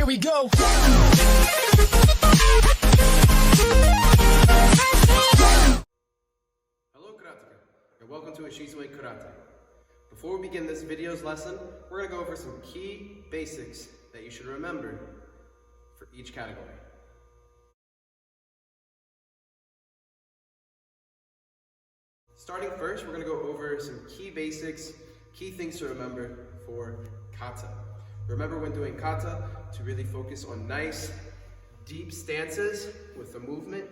we go. Hello karateka, and welcome to Ishizue Karate. Before we begin this video's lesson, we're going to go over some key basics that you should remember for each category. Starting first, we're going to go over some key basics, key things to remember for kata. Remember when doing kata to really focus on nice, deep stances with the movement,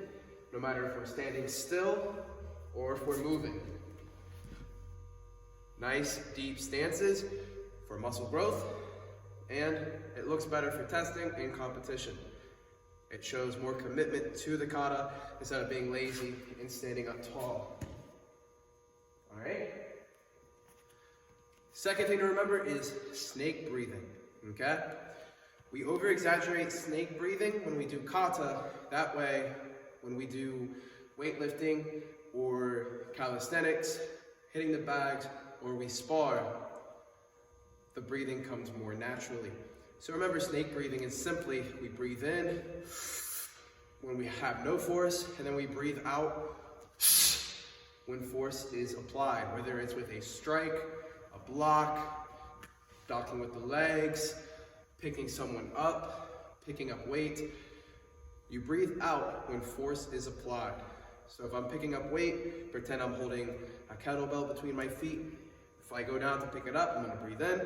no matter if we're standing still or if we're moving. Nice, deep stances for muscle growth, and it looks better for testing and competition. It shows more commitment to the kata instead of being lazy and standing up tall. All right? Second thing to remember is snake breathing, okay? We over-exaggerate snake breathing when we do kata. That way, when we do weightlifting or calisthenics, hitting the bags, or we spar, the breathing comes more naturally. So remember, snake breathing is simply, we breathe in when we have no force, and then we breathe out when force is applied, whether it's with a strike, a block, docking with the legs, picking someone up, picking up weight. You breathe out when force is applied. So if I'm picking up weight, pretend I'm holding a kettlebell between my feet. If I go down to pick it up, I'm gonna breathe in,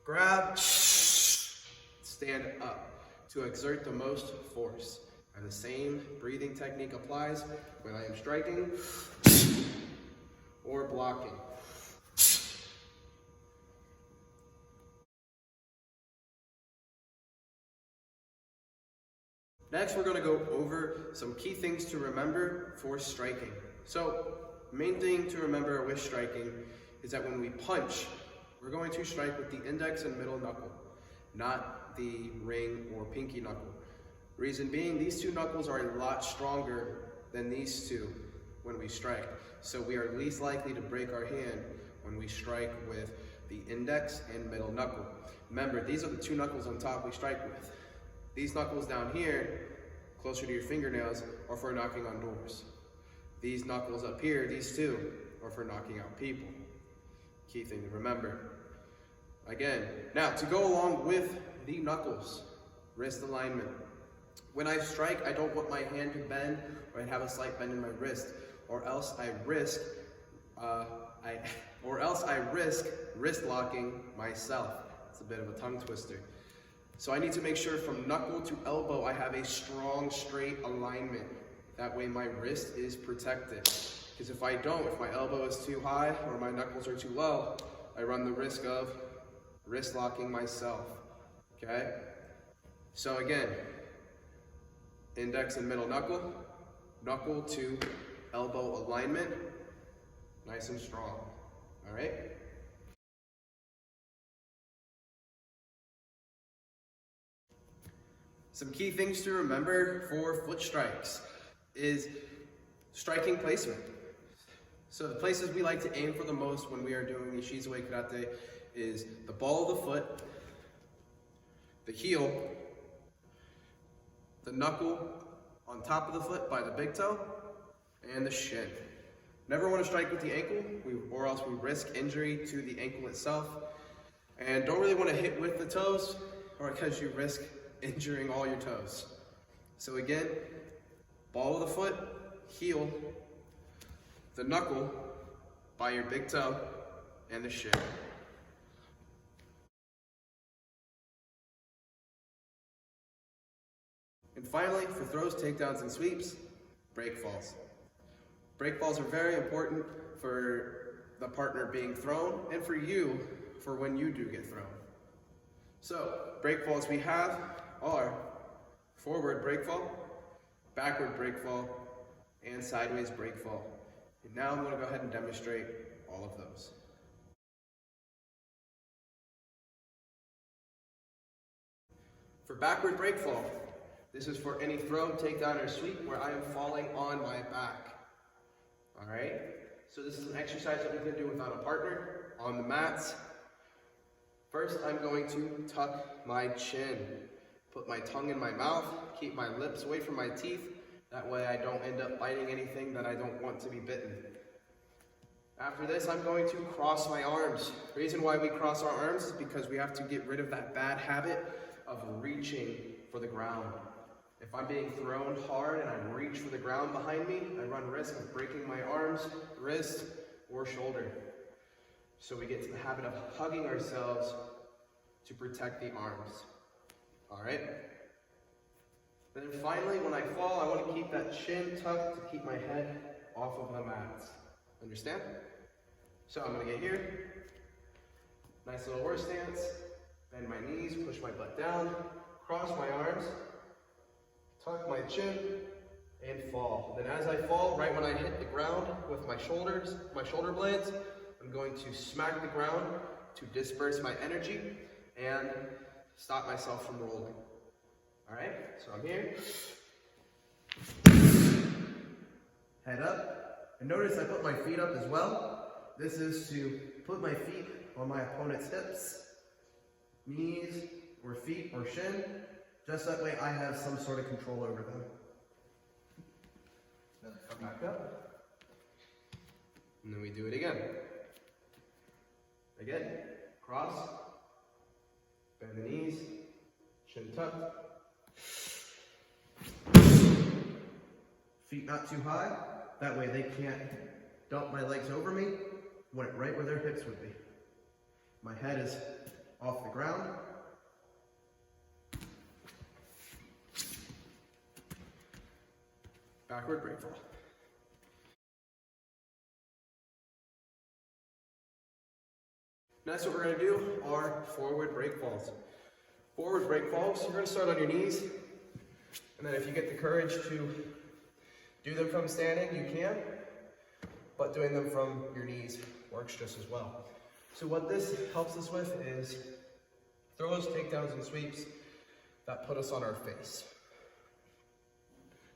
grab, stand up to exert the most force. And the same breathing technique applies when I am striking or blocking. Next, we're going to go over some key things to remember for striking. So, main thing to remember with striking is that when we punch, we're going to strike with the index and middle knuckle, not the ring or pinky knuckle. Reason being, these two knuckles are a lot stronger than these two when we strike. So we are least likely to break our hand when we strike with the index and middle knuckle. Remember, these are the two knuckles on top we strike with. These knuckles down here, closer to your fingernails, are for knocking on doors. These knuckles up here, these two, are for knocking out people. Key thing to remember. Again, now to go along with the knuckles, wrist alignment. When I strike, I don't want my hand to bend or I have a slight bend in my wrist, or else I risk wrist locking myself. It's a bit of a tongue twister. So I need to make sure from knuckle to elbow I have a strong, straight alignment. That way my wrist is protected. Because if I don't, if my elbow is too high or my knuckles are too low, I run the risk of wrist locking myself, okay? So again, index and middle knuckle, knuckle to elbow alignment, nice and strong, all right? Some key things to remember for foot strikes is striking placement. So the places we like to aim for the most when we are doing Ishizue Karate is the ball of the foot, the heel, the knuckle on top of the foot by the big toe, and the shin. Never want to strike with the ankle, or else we risk injury to the ankle itself. And don't really want to hit with the toes, or because you risk injuring all your toes. So again, ball of the foot, heel, the knuckle by your big toe, and the shin. And finally, for throws, takedowns, and sweeps, break falls. Break falls are very important for the partner being thrown and for you for when you do get thrown. So, break falls we have are forward break fall, backward break fall, and sideways break fall. And now I'm going to go ahead and demonstrate all of those. For backward break fall, this is for any throw, takedown, or sweep where I am falling on my back. All right? So this is an exercise that we can do without a partner, on the mats, First, I'm going to tuck my chin. Put my tongue in my mouth, keep my lips away from my teeth. That way I don't end up biting anything that I don't want to be bitten. After this, I'm going to cross my arms. The reason why we cross our arms is because we have to get rid of that bad habit of reaching for the ground. If I'm being thrown hard and I reach for the ground behind me, I run risk of breaking my arms, wrist, or shoulder. So we get to the habit of hugging ourselves to protect the arms. All right? Then finally, when I fall, I want to keep that chin tucked to keep my head off of the mat. Understand? So I'm going to get here. Nice little horse stance. Bend my knees, push my butt down, cross my arms, tuck my chin, and fall. Then as I fall, right when I hit the ground with my shoulders, my shoulder blades, I'm going to smack the ground to disperse my energy and stop myself from rolling. All right, so I'm here. Head up. And notice I put my feet up as well. This is to put my feet on my opponent's hips, knees, or feet, or shin. Just that way I have some sort of control over them. Then come back up. And then we do it again. Again, cross, bend the knees, chin tucked. Feet not too high, that way they can't dump my legs over me, want it right where their hips would be. My head is off the ground. Backward break fall. Next, what we're going to do are forward break falls. Forward break falls, you're going to start on your knees, and then if you get the courage to do them from standing, you can, but doing them from your knees works just as well. So what this helps us with is throws, takedowns, and sweeps that put us on our face,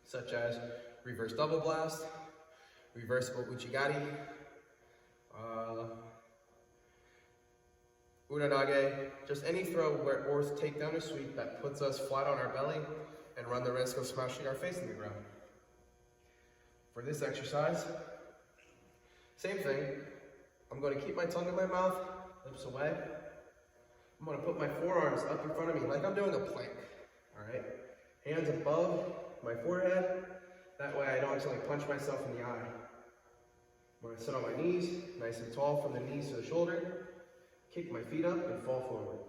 such as reverse double blast, reversible uchigari, unanage, just any throw or takedown or sweep that puts us flat on our belly and run the risk of smashing our face in the ground. For this exercise, same thing. I'm going to keep my tongue in my mouth, lips away. I'm going to put my forearms up in front of me like I'm doing a plank. All right? Hands above my forehead. That way I don't accidentally punch myself in the eye. I'm going to sit on my knees, nice and tall from the knees to the shoulder. Kick my feet up and fall forward.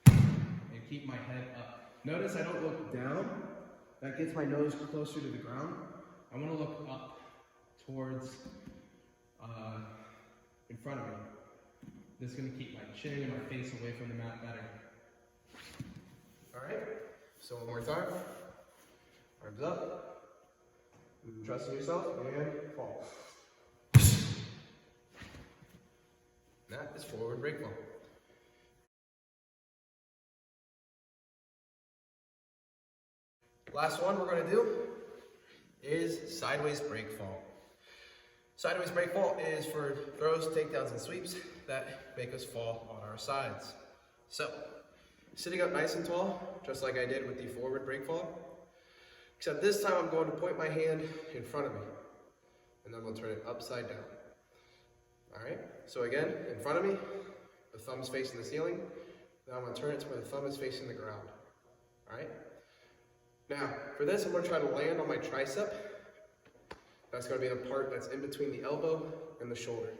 And keep my head up. Notice I don't look down. That gets my nose closer to the ground. I want to look up towards in front of me. This is going to keep my chin and my face away from the mat better. All right, so one more time. Arms up. Trust in yourself and fall. That is forward break fall. Last one we're going to do is sideways break fall. Sideways break fall is for throws, takedowns, and sweeps that make us fall on our sides. So, sitting up nice and tall, just like I did with the forward break fall, except this time I'm going to point my hand in front of me, and then we'll turn it upside down. All right, so again, in front of me, the thumb's facing the ceiling. Now I'm going to turn it to where the thumb is facing the ground. All right? Now, for this, I'm going to try to land on my tricep. That's going to be the part that's in between the elbow and the shoulder.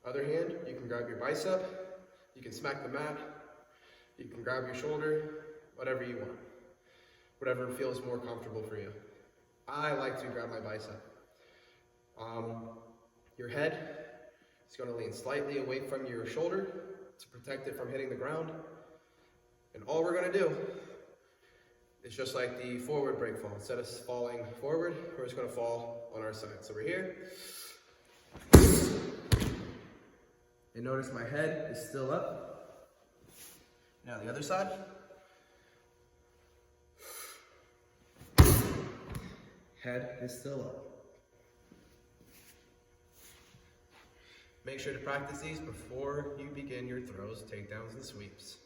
Other hand, you can grab your bicep, you can smack the mat, you can grab your shoulder, whatever you want. Whatever feels more comfortable for you. I like to grab my bicep. Your head is going to lean slightly away from your shoulder to protect it from hitting the ground. And all we're going to do is just like the forward break fall. Instead of falling forward, we're just going to fall on our side. So we're here. And notice my head is still up. Now the other side. Head is still up. Make sure to practice these before you begin your throws, takedowns, and sweeps.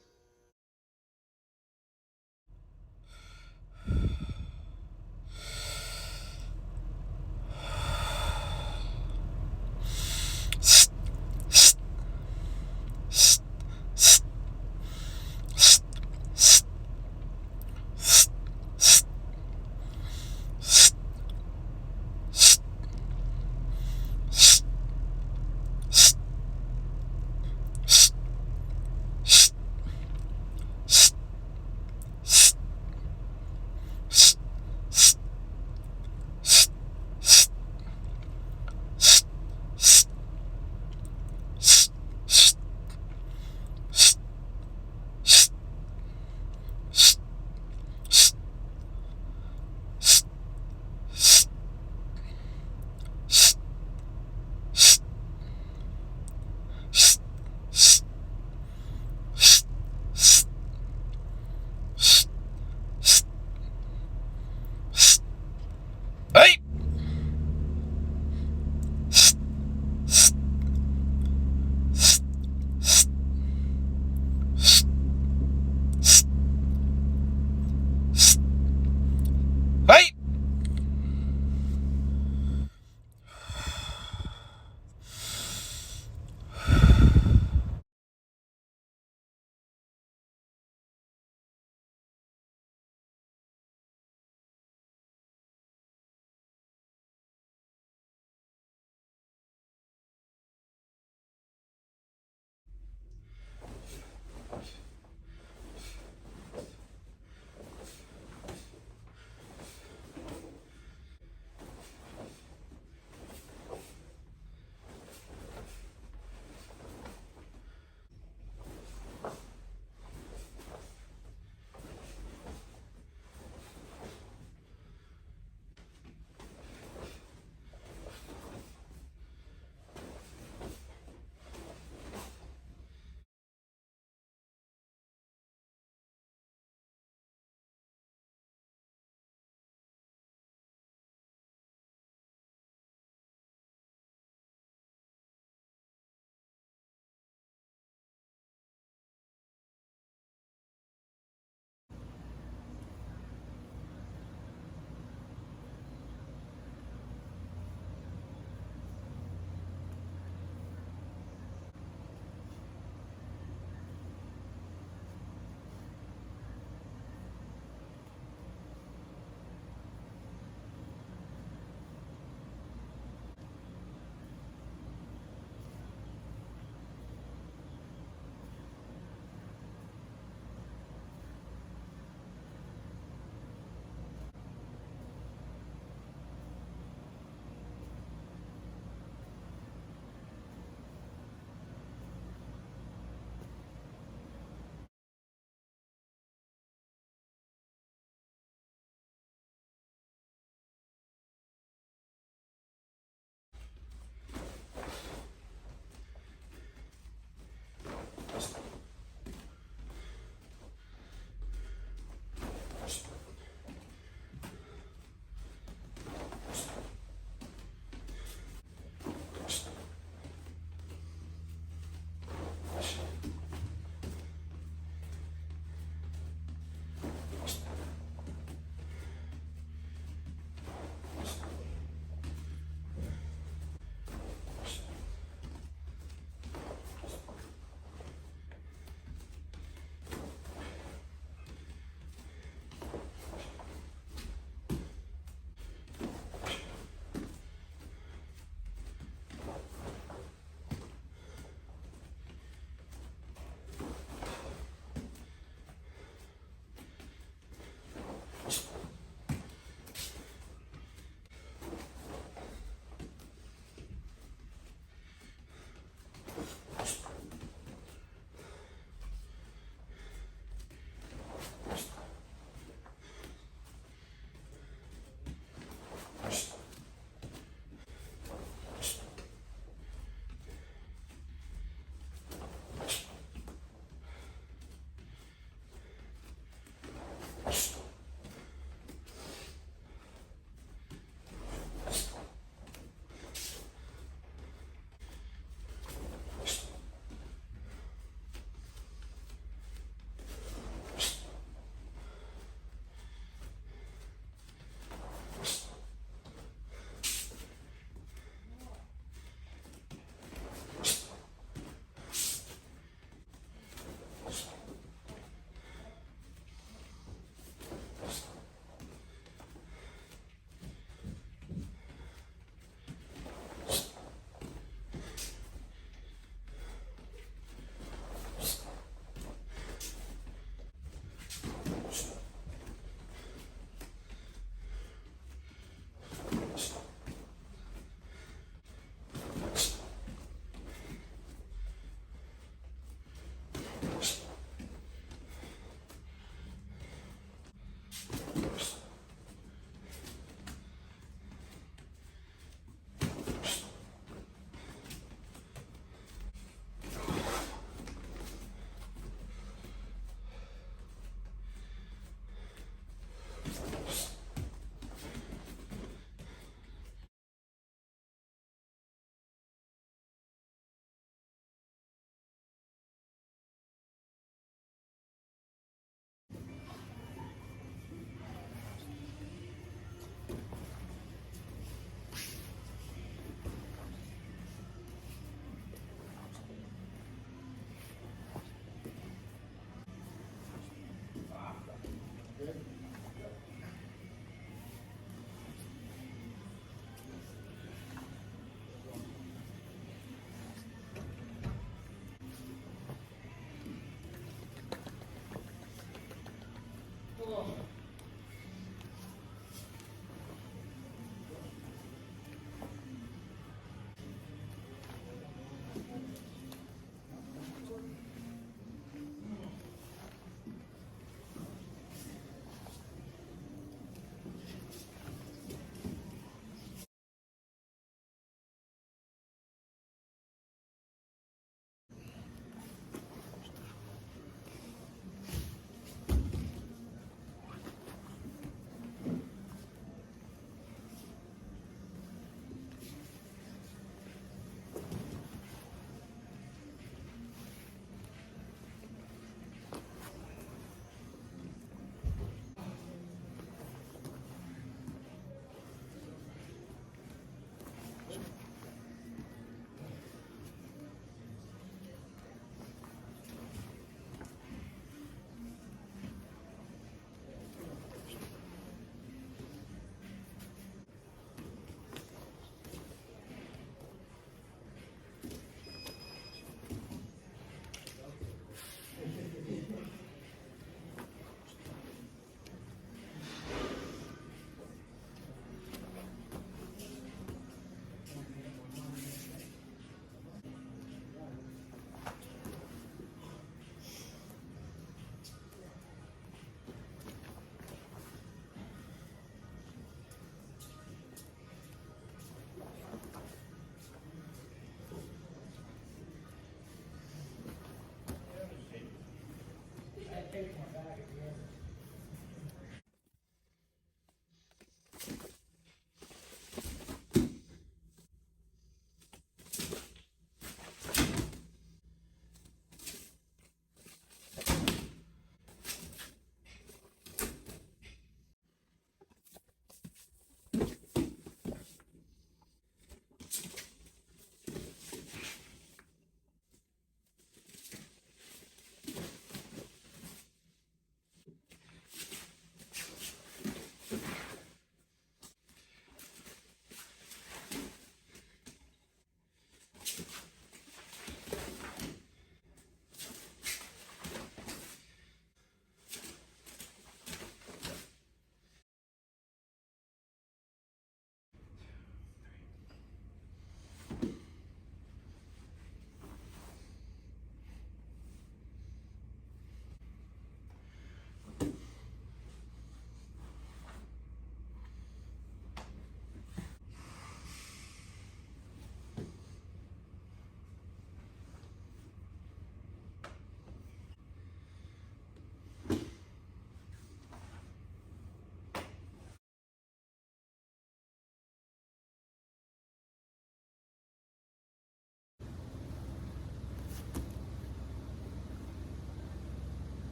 take my bag at the end.